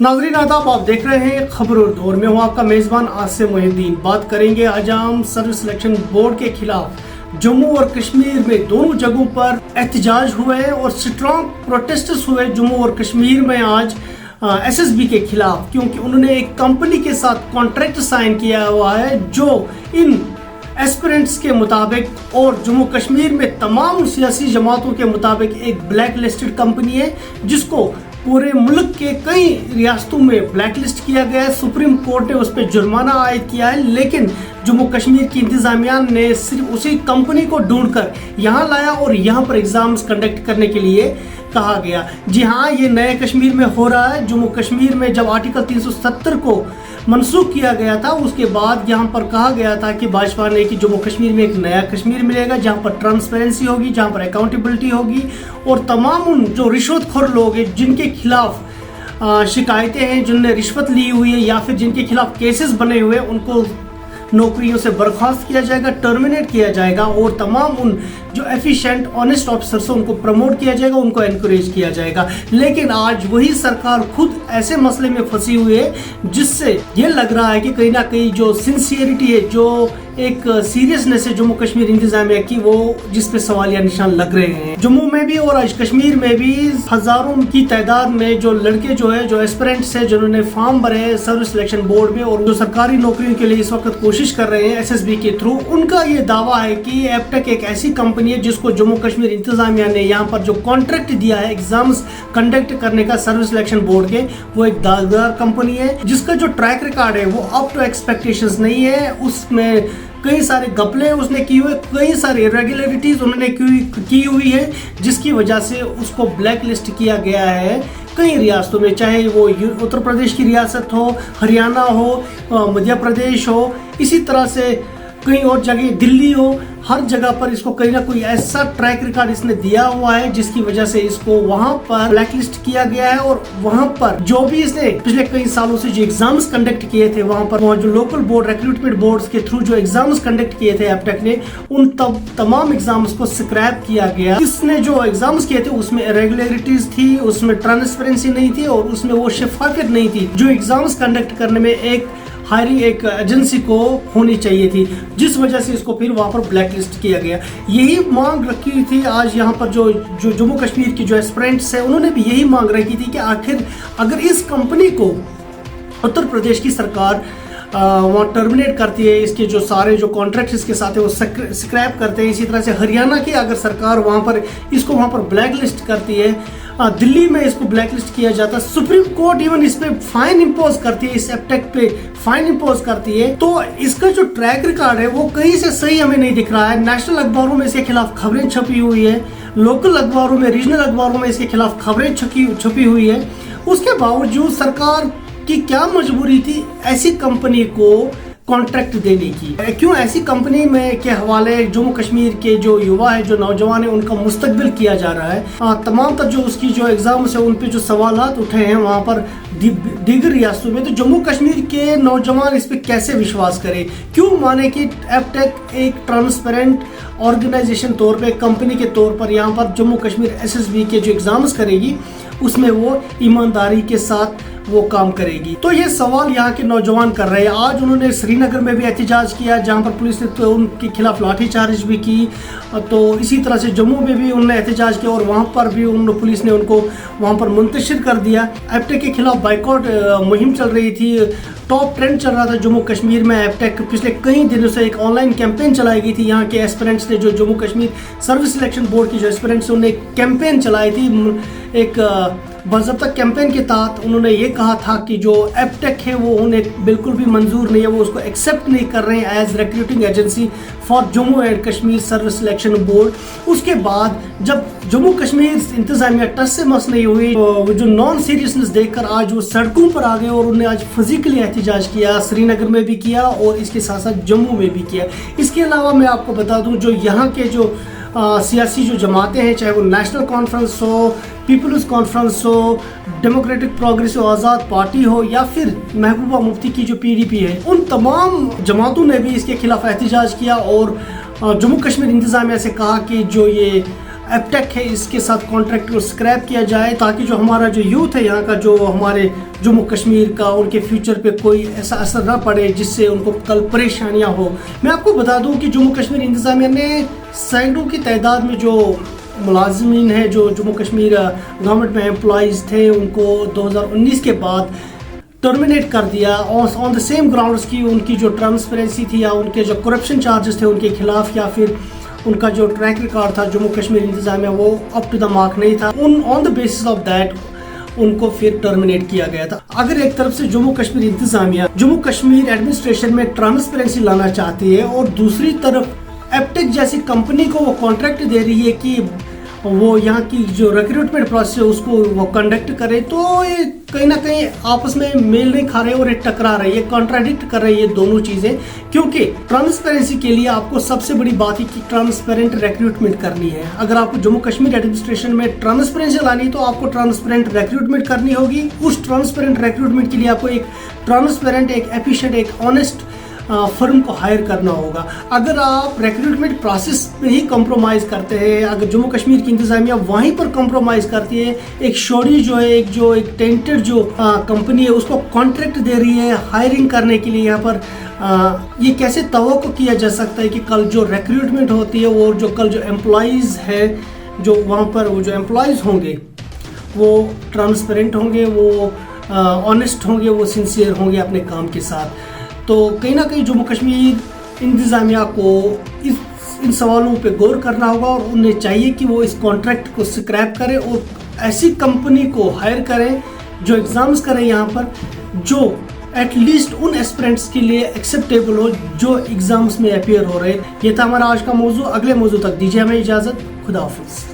नाजरीन आदाब, आप देख रहे हैं खबर और दौर में हूँ आपका मेज़बान आसिम मोहिद्दीन। बात करेंगे आज हम सर्विस सिलेक्शन बोर्ड के खिलाफ जम्मू और कश्मीर में दोनों जगहों पर एहतजाज हुए और स्ट्रॉन्ग प्रोटेस्ट्स हुए जम्मू और कश्मीर में आज एसएसबी के खिलाफ, क्योंकि उन्होंने एक कंपनी के साथ कॉन्ट्रैक्ट साइन किया हुआ है जो इन एस्पिरेंट्स के मुताबिक और जम्मू कश्मीर में तमाम सियासी जमातों के मुताबिक एक ब्लैक लिस्टेड कंपनी है, जिसको पूरे मुल्क के कई रियासतों में ब्लैक लिस्ट किया गया है। सुप्रीम कोर्ट ने उस पर जुर्माना आयद किया है, लेकिन जम्मू कश्मीर की इंतजामिया ने सिर्फ उसी कंपनी को ढूंढकर यहाँ लाया और यहाँ पर एग्जाम्स कंडक्ट करने के लिए कहा गया। जी हाँ, ये नए कश्मीर में हो रहा है। जम्मू कश्मीर में जब आर्टिकल 370 को मनसूख किया गया था, उसके बाद यहाँ पर कहा गया था कि भाजपा ने कि जम्मू कश्मीर में एक नया कश्मीर मिलेगा, जहाँ पर ट्रांसपेरेंसी होगी, जहाँ पर अकाउंटेबिलिटी होगी और तमाम उन जो रिश्वतखोर लोग हैं जिनके खिलाफ शिकायतें हैं, जिनने रिश्वत ली हुई है या फिर जिनके खिलाफ केसेस बने हुए हैं, उनको नौकरियों से बर्खास्त किया जाएगा, टर्मिनेट किया जाएगा और तमाम उन जो एफिशिएंट ऑनेस्ट ऑफिसर्स हैं उनको प्रमोट किया जाएगा, उनको एनकरेज किया जाएगा। लेकिन आज वही सरकार खुद ऐसे मसले में फंसी हुई है जिससे ये लग रहा है कि कहीं ना कहीं जो सिंसियरिटी है, जो एक सीरियसनेस है जम्मू कश्मीर इंतजामिया की, वो जिस पे सवालिया निशान लग रहे हैं। जम्मू में भी और आज कश्मीर में भी हजारों की तादाद में जो लड़के जो एस्पिरेंट्स हैं, जिन्होंने फॉर्म भरे हैं सर्विस सिलेक्शन बोर्ड में और जो सरकारी नौकरियों के लिए इस वक्त कोशिश कर रहे हैं एसएसबी के थ्रू, उनका ये दावा है कि एपटेक एक ऐसी कंपनी है जिसको जम्मू कश्मीर इंतजामिया ने यहाँ पर जो कॉन्ट्रैक्ट दिया है एग्जाम्स कंडक्ट करने का सर्विस सिलेक्शन बोर्ड के, वो एक दागदार कंपनी है जिसका जो ट्रैक रिकॉर्ड है वो अप टू एक्सपेक्टेशंस नहीं है। उसमें कई सारे घपले उसने की हुए, कई सारी इरेगुलरिटीज उन्होंने की हुई है, जिसकी वजह से उसको ब्लैक लिस्ट किया गया है कई रियासतों में, चाहे वो उत्तर प्रदेश की रियासत हो, हरियाणा हो, मध्य प्रदेश हो, इसी तरह से कहीं और जगह दिल्ली हो, हर जगह पर इसको कहीं ना कोई ऐसा ट्रैक रिकॉर्ड इसने दिया हुआ है जिसकी वजह से इसको वहां पर ब्लैक लिस्ट किया गया है। और वहां पर जो भी इसने पिछले कई सालों से जो एग्जाम्स कंडक्ट किए थे, वहां पर जो लोकल बोर्ड रिक्रूटमेंट बोर्ड्स के थ्रू जो एग्जाम्स कंडक्ट किए थे एपटेक ने, उन तमाम एग्जाम्स को स्क्रैप किया गया। इसने जो एग्जाम्स किए थे उसमें इरेगुलरिटीज थी, उसमें ट्रांसपेरेंसी नहीं थी और उसमें वो शफाफियत नहीं थी जो एग्जाम्स कंडक्ट करने में एक हायरिंग एक एजेंसी को होनी चाहिए थी, जिस वजह से इसको फिर वहाँ पर ब्लैक लिस्ट किया गया। यही मांग रखी थी आज यहाँ पर जो जम्मू कश्मीर की जो एस्पिरेंट्स है, उन्होंने भी यही मांग रखी थी कि आखिर अगर इस कंपनी को उत्तर प्रदेश की सरकार वहाँ टर्मिनेट करती है, इसके जो सारे जो कॉन्ट्रैक्ट इसके साथ है वो स्क्रैप करते हैं, इसी तरह से हरियाणा की अगर सरकार वहाँ पर ब्लैक लिस्ट करती है, दिल्ली में इसको ब्लैक लिस्ट किया जाता है, सुप्रीम कोर्ट इवन इस पे फाइन इंपोज करती है, इस एपटेक पे फाइन इंपोज करती है, तो इसका जो ट्रैक रिकॉर्ड है वो कहीं से सही हमें नहीं दिख रहा है। नेशनल अखबारों में इसके खिलाफ खबरें छपी हुई है, लोकल अखबारों में, रीजनल अखबारों में इसके खिलाफ खबरें छपी हुई है। उसके बावजूद सरकार की क्या मजबूरी थी ऐसी कंपनी को कॉन्ट्रैक्ट देने की? क्यों ऐसी कंपनी में के हवाले जम्मू कश्मीर के जो युवा है, जो नौजवान है, उनका मुस्तकबिल किया जा रहा है? तमाम तर जो उसकी जो एग्जाम्स है उन पे जो सवालात उठे हैं वहाँ पर दीगर रियासतों में, तो जम्मू कश्मीर के नौजवान इस पे कैसे विश्वास करें? क्यों माने कि एपटेक एक ट्रांसपेरेंट ऑर्गेनाइजेशन तौर पे, कंपनी के तौर पर यहाँ पर जम्मू कश्मीर एसएसबी के जो एग्जाम्स करेगी उसमें वो ईमानदारी के साथ वो काम करेगी? तो ये सवाल यहाँ के नौजवान कर रहे हैं। आज उन्होंने श्रीनगर में भी एहतजाज किया, जहाँ पर पुलिस ने तो उनके खिलाफ लाठीचार्ज भी की, तो इसी तरह से जम्मू में भी उन्होंने एहतजाज किया और वहाँ पर भी पुलिस ने उनको वहाँ पर मुंतशिर कर दिया। एपटेक के खिलाफ बाइकआउट मुहिम चल रही थी, टॉप ट्रेंड चल रहा था जम्मू कश्मीर में। एपटेक पिछले कई दिनों से एक ऑनलाइन कैंपेन चलाई गई थी, यहाँ के एस्पिरेंट्स ने, जो Jammu Kashmir service selection board की जो एस्पिरेंट्स उन्होंने एक कैंपेन चलाई थी, एक बाज़ाब्ता कैंपेन के तहत उन्होंने ये कहा था कि जो एपटेक है वो उन्हें बिल्कुल भी मंजूर नहीं है, वो उसको एक्सेप्ट नहीं कर रहे हैं as recruiting agency for Jammu and Kashmir service selection board. उसके बाद जब जम्मू कश्मीर इंतजामिया टस से मस नहीं हुई, तो जो नॉन सीरियसनेस देखकर आज वो सड़कों पर आ गए और उन्हें आज फिजिकली एहतजाज किया, श्रीनगर में भी किया और इसके साथ साथ जम्मू में भी किया। इसके अलावा मैं आपको बता दूं, जो यहाँ के जो सियासी जो जमातें हैं, चाहे वो नेशनल कॉन्फ्रेंस हो, पीपल्स कॉन्फ्रेंस हो, डेमोक्रेटिक प्रोग्रेसिव आज़ाद पार्टी हो या फिर महबूबा मुफ्ती की जो पीडीपी है, उन तमाम जमातों ने भी इसके खिलाफ एहतजाज किया और जम्मू कश्मीर इंतजामिया से कहा कि जो ये एपटेक है इसके साथ कॉन्ट्रैक्ट को स्क्रैप किया जाए, ताकि जो हमारा जो यूथ है यहाँ का, जो हमारे जम्मू कश्मीर का, उनके फ्यूचर पे कोई ऐसा असर ना पड़े जिससे उनको कल परेशानियाँ हो। मैं आपको बता दूँ कि जम्मू कश्मीर इंतज़ामिया ने सैकड़ों की तादाद में जो मुलाजिमीन हैं, जो जम्मू कश्मीर गवर्नमेंट में एम्प्लॉइज़ थे, उनको 2019 के बाद टर्मिनेट कर दिया ऑन द सेम ग्राउंड्स की उनकी जो ट्रांसपेरेंसी थी या उनके जो करप्शन चार्जेस थे उनके खिलाफ, या फिर उनका जो ट्रैक रिकॉर्ड था जम्मू कश्मीर इंतज़ामिया वो अप टू द मार्क नहीं था। On the basis of that उनको फिर टर्मिनेट किया गया था। अगर एक तरफ से जम्मू कश्मीर इंतज़ामिया जम्मू कश्मीर एडमिनिस्ट्रेशन में ट्रांसपेरेंसी लाना चाहती है और दूसरी तरफ एपटेक जैसी कंपनी को वो कॉन्ट्रैक्ट दे रही है कि वो यहाँ की जो रिक्रूटमेंट प्रोसेस है उसको वो कंडक्ट करे, तो ये कहीं ना कहीं आपस में मेल नहीं खा रहे और ये टकरा रहे, ये कॉन्ट्राडिक्ट कर रहे हैं ये दोनों चीज़ें। क्योंकि ट्रांसपेरेंसी के लिए आपको सबसे बड़ी बात है कि ट्रांसपेरेंट रिक्रूटमेंट करनी है। अगर आपको जम्मू कश्मीर एडमिनिस्ट्रेशन में ट्रांसपेरेंसी लानी है तो आपको ट्रांसपेरेंट रिक्रूटमेंट करनी होगी। उस ट्रांसपेरेंट रिक्रूटमेंट के लिए आपको एक ट्रांसपेरेंट, एक एफिशिएंट, एक ऑनेस्ट फर्म को हायर करना होगा। अगर आप रिक्रूटमेंट प्रोसेस में ही कॉम्प्रोमाइज़ करते हैं, अगर जम्मू कश्मीर की इंतज़ामिया वहीं पर कॉम्प्रोमाइज़ करती है, एक शोरी जो है, एक टेंटेड जो कंपनी है उसको कॉन्ट्रैक्ट दे रही है हायरिंग करने के लिए, यहाँ पर ये कैसे तवक्को किया जा सकता है कि कल जो रिक्रूटमेंट होती है वो जो कल जो एम्प्लॉइज़ है, जो वहाँ पर वो जो एम्प्लॉइज़ होंगे वो ट्रांसपेरेंट होंगे, वो ऑनेस्ट होंगे, वो सिंसियर होंगे अपने काम के साथ। तो कहीं ना कहीं जम्मू कश्मीर इंतज़ामिया को इन सवालों पे गौर करना होगा और उन्हें चाहिए कि वो इस कॉन्ट्रैक्ट को स्क्रैप करें और ऐसी कंपनी को हायर करें जो एग्ज़ाम्स करें यहाँ पर, जो एटलीस्ट उन एस्पिरेंट्स के लिए एक्सेप्टेबल हो जो एग्ज़ाम्स में अपीयर हो रहे। ये था हमारा आज का मौजू। अगले मौजू तक दीजिए हमें इजाज़त। खुदा हाफिज़।